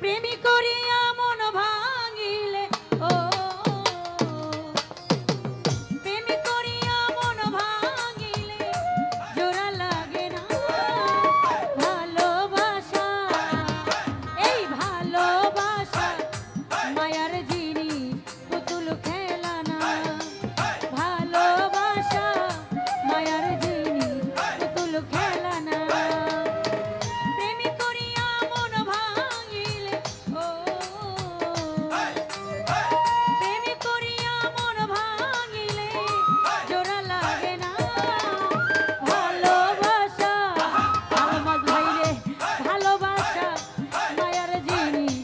প্রেমী করিয়া মন ভাঙিলে ও প্রেমী করিয়া মন ভাঙিলে জোড়া লাগে না ভালোবাসা এই ভালোবাসা মায়ার জিনিস পুতুল খেলা না ভালোবাসা মায়ার জিনিস পুতুল খেলা না প্রেমী করিয়া মন ভাঙিলে ও প্রেমী করিয়া মন ভাঙিলে জোড়া লাগে না ভালোবাসা আলমাজ ভাইরে ভালোবাসা মায়ার জিনিস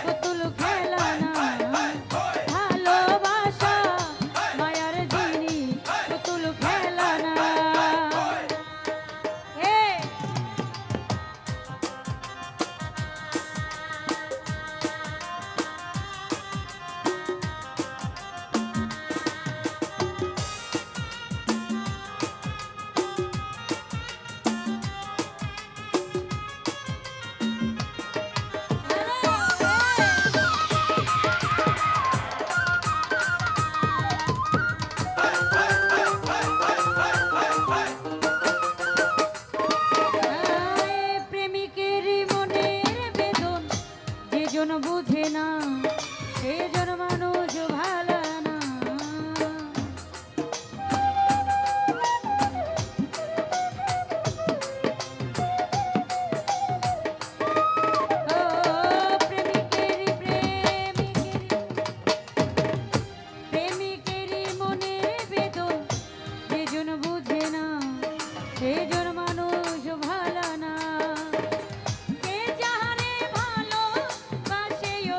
পুতুল খেলা না ভালোবাসা মায়ার জিনিস পুতুল খেলা না এ প্রেমিকের মনের বেদন যেজন বুঝে না সেজন মানুষ ভালো না ও প্রেমিকের মনের বেদন যেজন বুঝে না সেজন মানুষ ভালো না কে যাহারে ভালোবাসে ও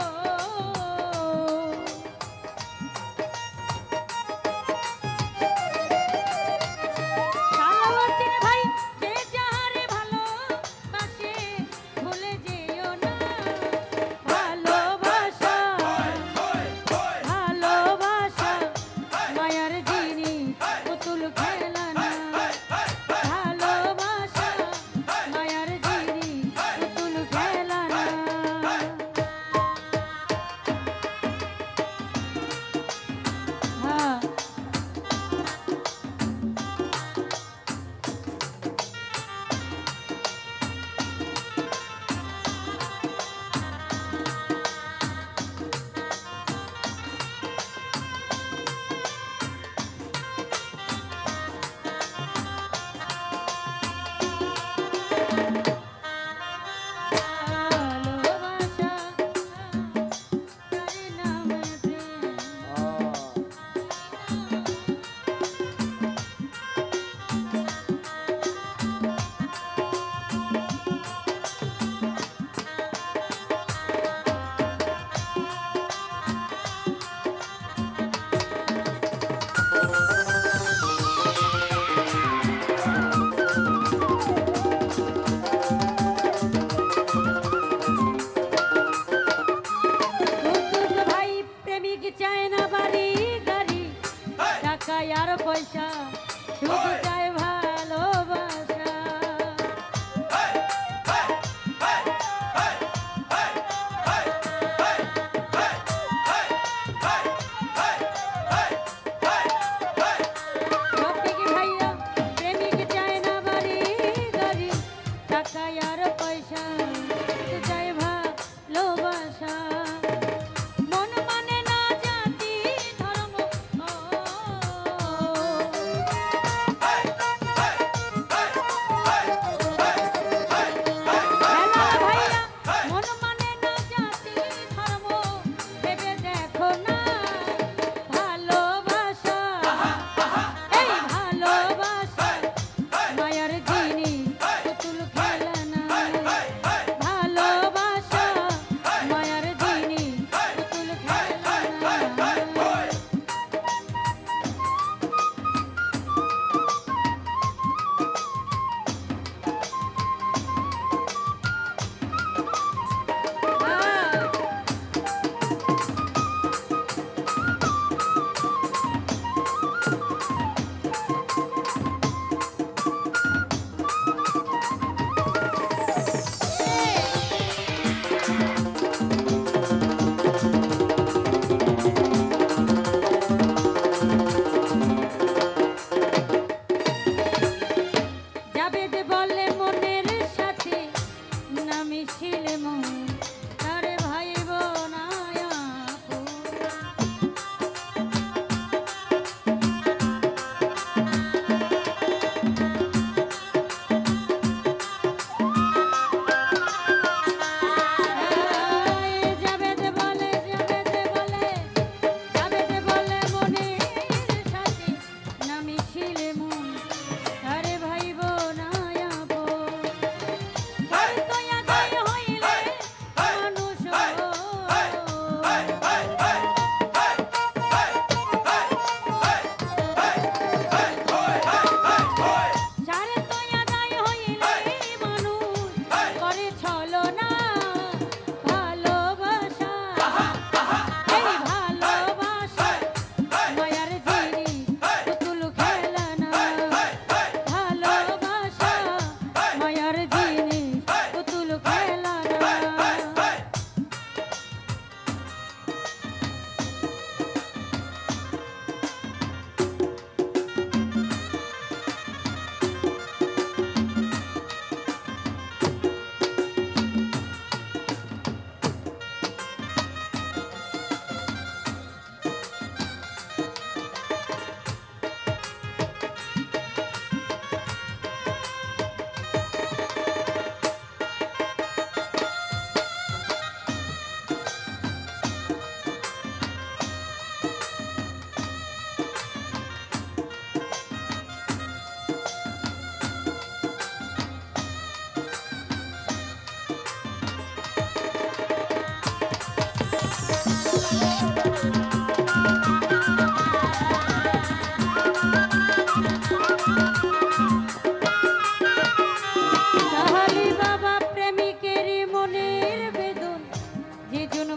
মিছিলে মন তারে ভাইব না আপন।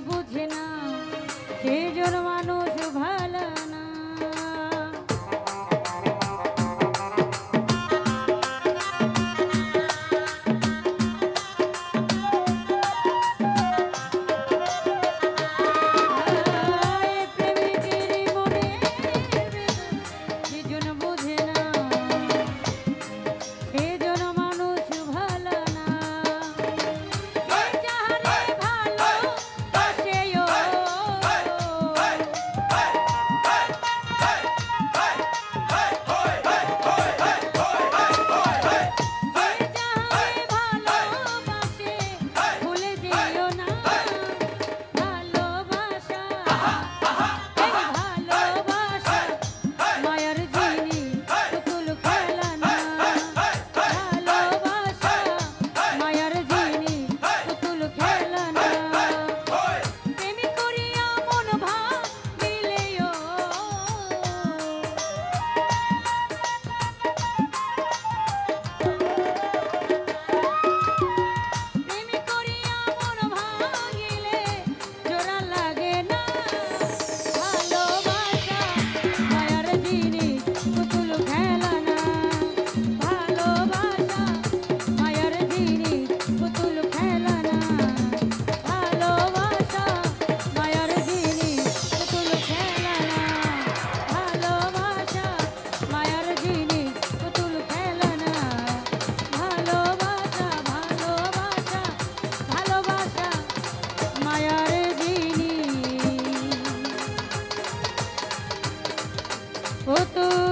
বুঝে না সেজন মানুষ ভালো না। ও তো